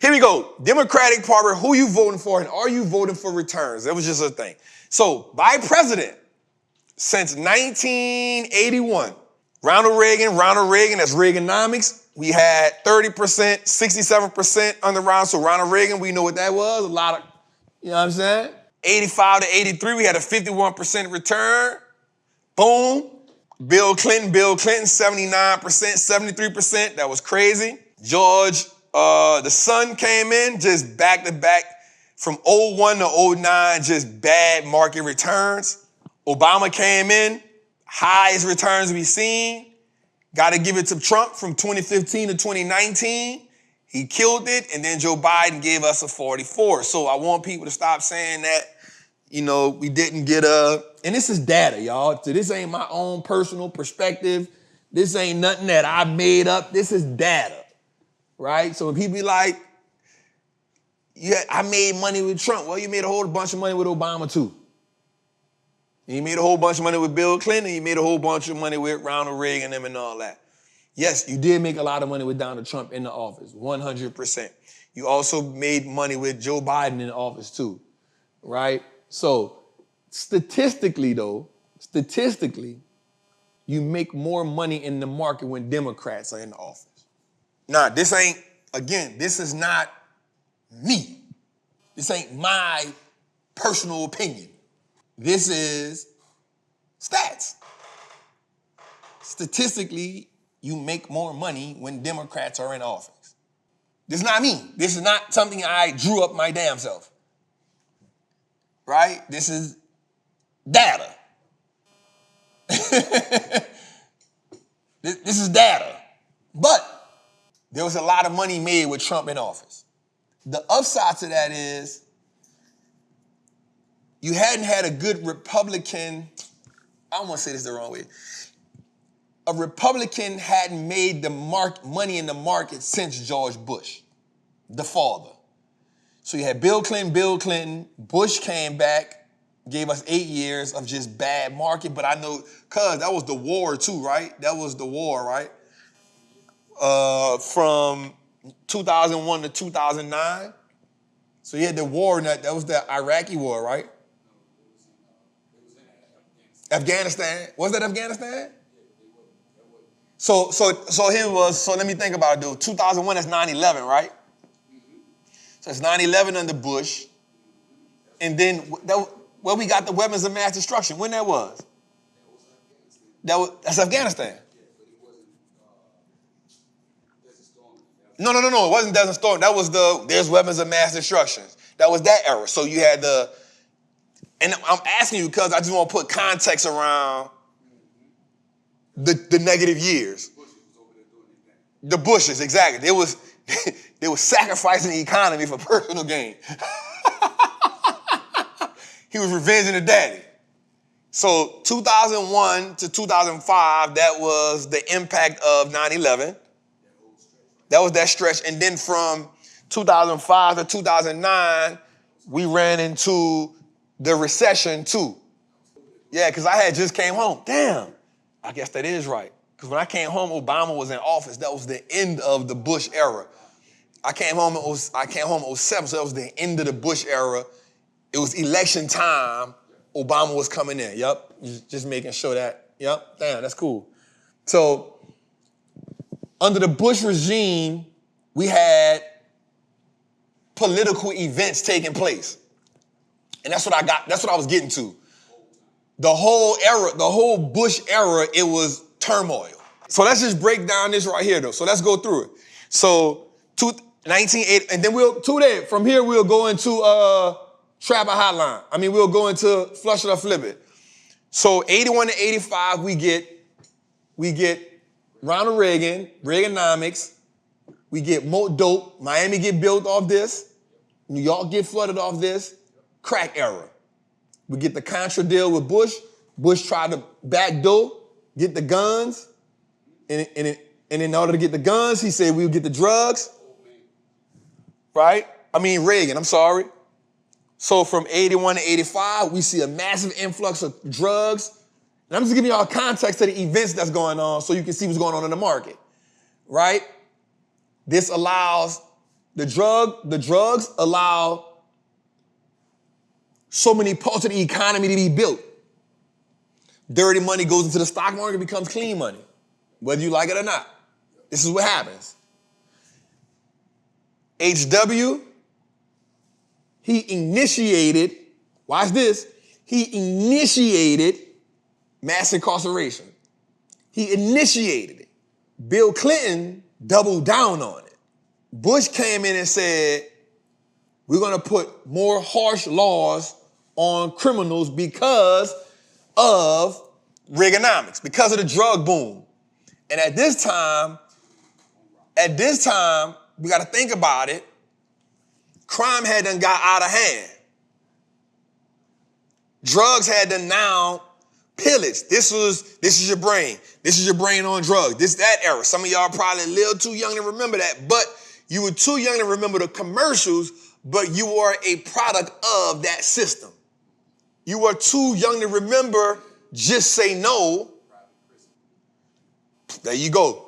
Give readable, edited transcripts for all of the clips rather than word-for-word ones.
Here we go. Democratic Party, who you voting for and are you voting for returns? That was just a thing. So, by president, since 1981, Ronald Reagan, that's Reaganomics. We had 30%, 67% under Ronald. So Ronald Reagan, we know what that was. A lot of, you know what I'm saying? 85 to 83, we had a 51% return. Boom. Bill Clinton, 79%, 73%. That was crazy. George, the son came in, just back to back from 01 to 09, just bad market returns. Obama came in, highest returns we've seen. Got to give it to Trump from 2015 to 2019. He killed it, and then Joe Biden gave us a 44. So I want people to stop saying that, you know, we didn't get and this is data, y'all. So this ain't my own personal perspective. This ain't nothing that I made up. This is data, right? So when people be like, yeah, I made money with Trump. Well, you made a whole bunch of money with Obama too. You made a whole bunch of money with Bill Clinton. You made a whole bunch of money with Ronald Reagan and all that. Yes, you did make a lot of money with Donald Trump in the office, 100%. You also made money with Joe Biden in the office too, right? So statistically, you make more money in the market when Democrats are in the office. Now, this is not me. This ain't my personal opinion. This is stats. Statistically, you make more money when Democrats are in office. This is not me. This is not something I drew up my damn self. Right? This is data. This is data. But there was a lot of money made with Trump in office. The upside to that is you hadn't had a good Republican, I don't want to say this the wrong way. A Republican hadn't made the money in the market since George Bush, the father. So you had Bill Clinton, Bush came back, gave us 8 years of just bad market, but I know, cuz that was the war too, right? That was the war, right? From 2001 to 2009. So you had the war, that was the Iraqi war, right? Afghanistan. Was that Afghanistan? So let me think about it, dude. 2001, that's 9/11, right? So it's 9/11 under Bush. And then where we got the weapons of mass destruction, when that was? That's Afghanistan. No, it wasn't Desert Storm. That was there's weapons of mass destruction. That was that era. So you had and I'm asking you because I just want to put context around the negative years. The Bushes, exactly. They were sacrificing the economy for personal gain. He was revenging the daddy. So 2001 to 2005, that was the impact of 9/11. That was that stretch. And then from 2005 to 2009, we ran into the recession too. Yeah, because I had just came home. Damn, I guess that is right. Because when I came home, Obama was in office. That was the end of the Bush era. I came home in 07, so that was the end of the Bush era. It was election time. Obama was coming in. Yep, just making sure that. Yep, damn, that's cool. So under the Bush regime, we had political events taking place. And that's what I was getting to. The whole Bush era, it was turmoil. So let's just break down this right here though. So let's go through it. So 1980, and then from here we'll go into Trapper Hotline. We'll go into Flush It or Flip It. So 81 to 85, we get Ronald Reagan, Reaganomics. We get more dope. Miami get built off this. New York get flooded off this. Crack era. We get the Contra deal with Bush. Bush tried to backdoor, get the guns. And in order to get the guns, he said we'll get the drugs. Right? Reagan, I'm sorry. So from 81 to 85, we see a massive influx of drugs. And I'm just giving y'all context to the events that's going on so you can see what's going on in the market. Right? This allows The drugs allow so many parts of the economy to be built. Dirty money goes into the stock market, becomes clean money, whether you like it or not. This is what happens. HW, he initiated, watch this, he initiated mass incarceration. He initiated it. Bill Clinton doubled down on it. Bush came in and said, we're going to put more harsh laws on criminals because of Reaganomics, because of the drug boom. And at this time, we got to think about it, crime had done got out of hand. Drugs had done now pillaged. This is your brain. This is your brain on drugs. This, that era. Some of y'all probably a little too young to remember that, but you were too young to remember the commercials, but you were a product of that system. You were too young to remember Just Say No. There you go.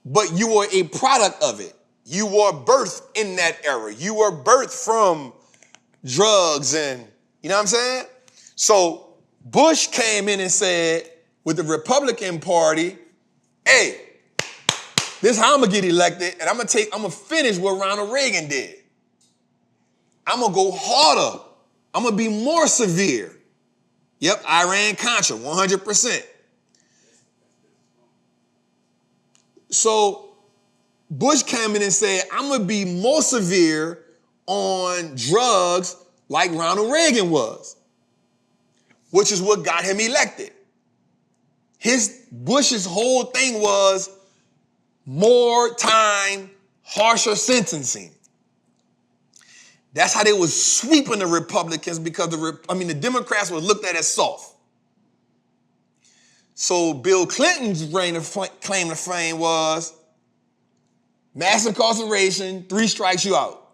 But you were a product of it. You were birthed in that era. You were birthed from drugs and, you know what I'm saying? So Bush came in and said, with the Republican Party, hey, this is how I'm gonna get elected, and I'm gonna finish what Ronald Reagan did. I'm gonna go harder. I'm gonna be more severe. Yep, Iran-Contra, 100%. So Bush came in and said, I'm gonna be more severe on drugs like Ronald Reagan was, which is what got him elected. Bush's whole thing was more time, harsher sentencing. That's how they was sweeping the Republicans because the Democrats were looked at as soft. So Bill Clinton's claim to fame was mass incarceration, 3 strikes you out.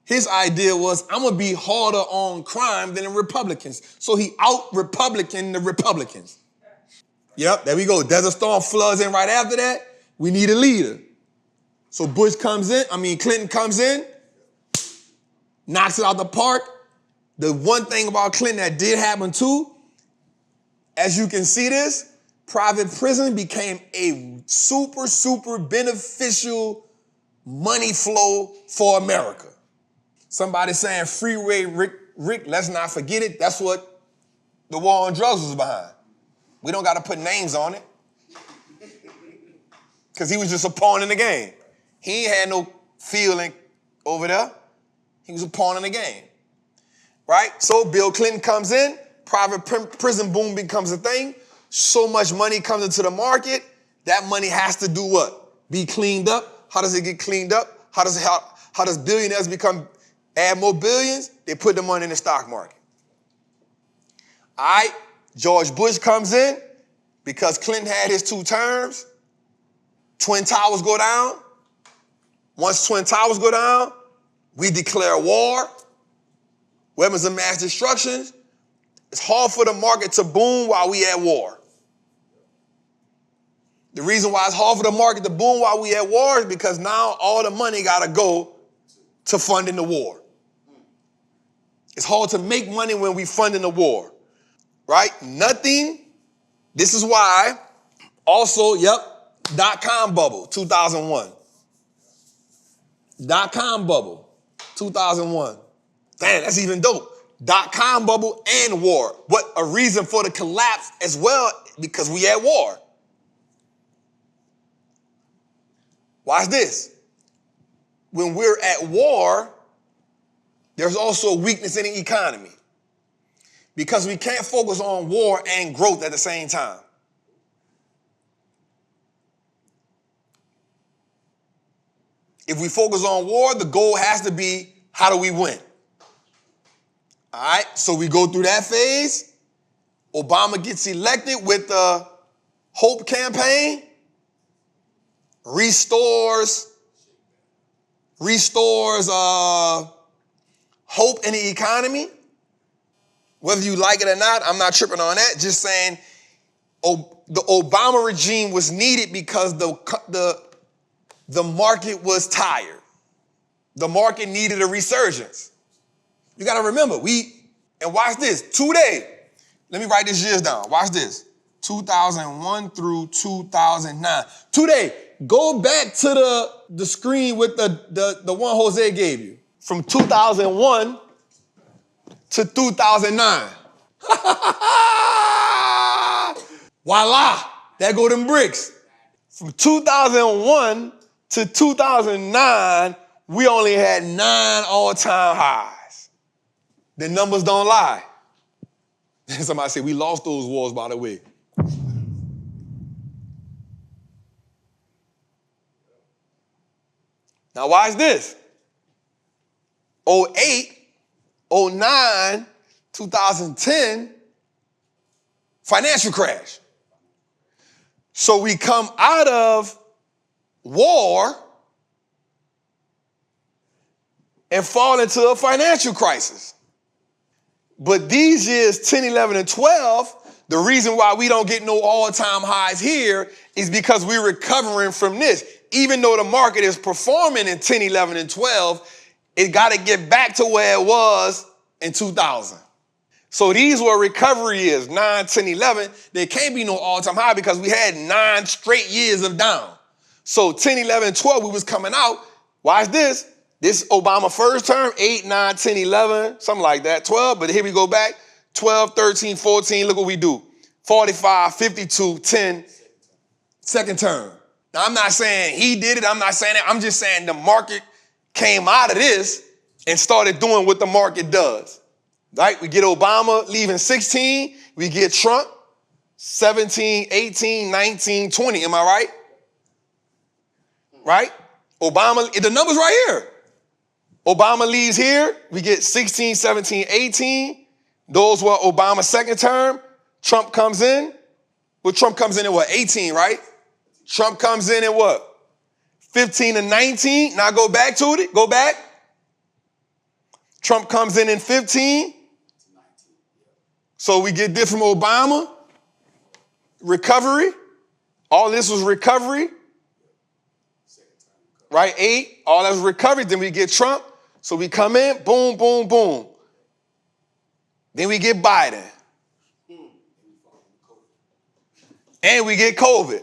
His idea was, I'm gonna be harder on crime than the Republicans. So he out-Republican the Republicans. Yep, there we go. Desert Storm floods in right after that. We need a leader. So Clinton comes in, knocks it out the park. The one thing about Clinton that did happen too, as you can see this, private prison became a super, super beneficial money flow for America. Somebody saying Freeway Rick, let's not forget it. That's what the war on drugs was behind. We don't got to put names on it. Because he was just a pawn in the game. He ain't had no feeling over there. He was a pawn in the game. Right? So Bill Clinton comes in, private prison boom becomes a thing. So much money comes into the market. That money has to do what? Be cleaned up. How does it get cleaned up? How does billionaires add more billions? They put the money in the stock market. All right, George Bush comes in because Clinton had his 2 terms. Twin Towers go down. Once Twin Towers go down, we declare war. Weapons of mass destruction. It's hard for the market to boom while we at war. The reason why it's hard for the market to boom while we at war is because now all the money got to go to funding the war. It's hard to make money when we funding the war, right? Nothing. This is why also, dot-com bubble, 2001. Dot-com bubble, 2001. Damn, that's even dope. Dot-com bubble and war. What a reason for the collapse as well, because we at war. Watch this. When we're at war, there's also a weakness in the economy because we can't focus on war and growth at the same time. If we focus on war, the goal has to be, how do we win? All right, so we go through that phase. Obama gets elected with the Hope campaign, restores hope in the economy. Whether you like it or not, I'm not tripping on that. Just saying the Obama regime was needed because the market was tired. the market needed a resurgence. You got to remember, and watch this, today, let me write these years down. Watch this, 2001 through 2009. Today, go back to the screen with the one Jose gave you. From 2001 to 2009. Voila, there go them bricks. From 2001 to 2009, we only had 9 all-time highs. The numbers don't lie. Somebody said, we lost those wars, by the way. Now watch this. 08, 09, 2010, financial crash. So we come out of war and fall into a financial crisis. But these years, 10, 11, and 12, the reason why we don't get no all-time highs here is because we're recovering from this. Even though the market is performing in 10, 11, and 12, it got to get back to where it was in 2000. So these were recovery years, 9, 10, 11. There can't be no all-time high because we had 9 straight years of down. So 10, 11, 12, we was coming out. Watch this. This Obama first term, 8, 9, 10, 11, something like that, 12. But here we go back, 12, 13, 14. Look what we do. 45, 52, 10, second term. Now, I'm not saying he did it. I'm not saying that. I'm just saying the market came out of this and started doing what the market does. Right? We get Obama leaving 16. We get Trump 17, 18, 19, 20. Am I right? Right? Obama, the number's right here. Obama leaves here. We get 16, 17, 18. Those were Obama's second term. Trump comes in. Well, Trump comes in at what? 18, right? Trump comes in at what? 15 and 19. Now go back to it. Go back. Trump comes in 15. So we get this from Obama. Recovery. All this was recovery. Right? 8. All that was recovery. Then we get Trump. So we come in. Boom, boom, boom. Then we get Biden. And we get COVID.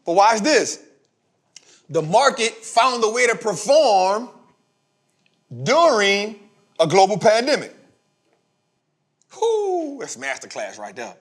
But watch this. The market found a way to perform during a global pandemic. Whoo, that's masterclass right there.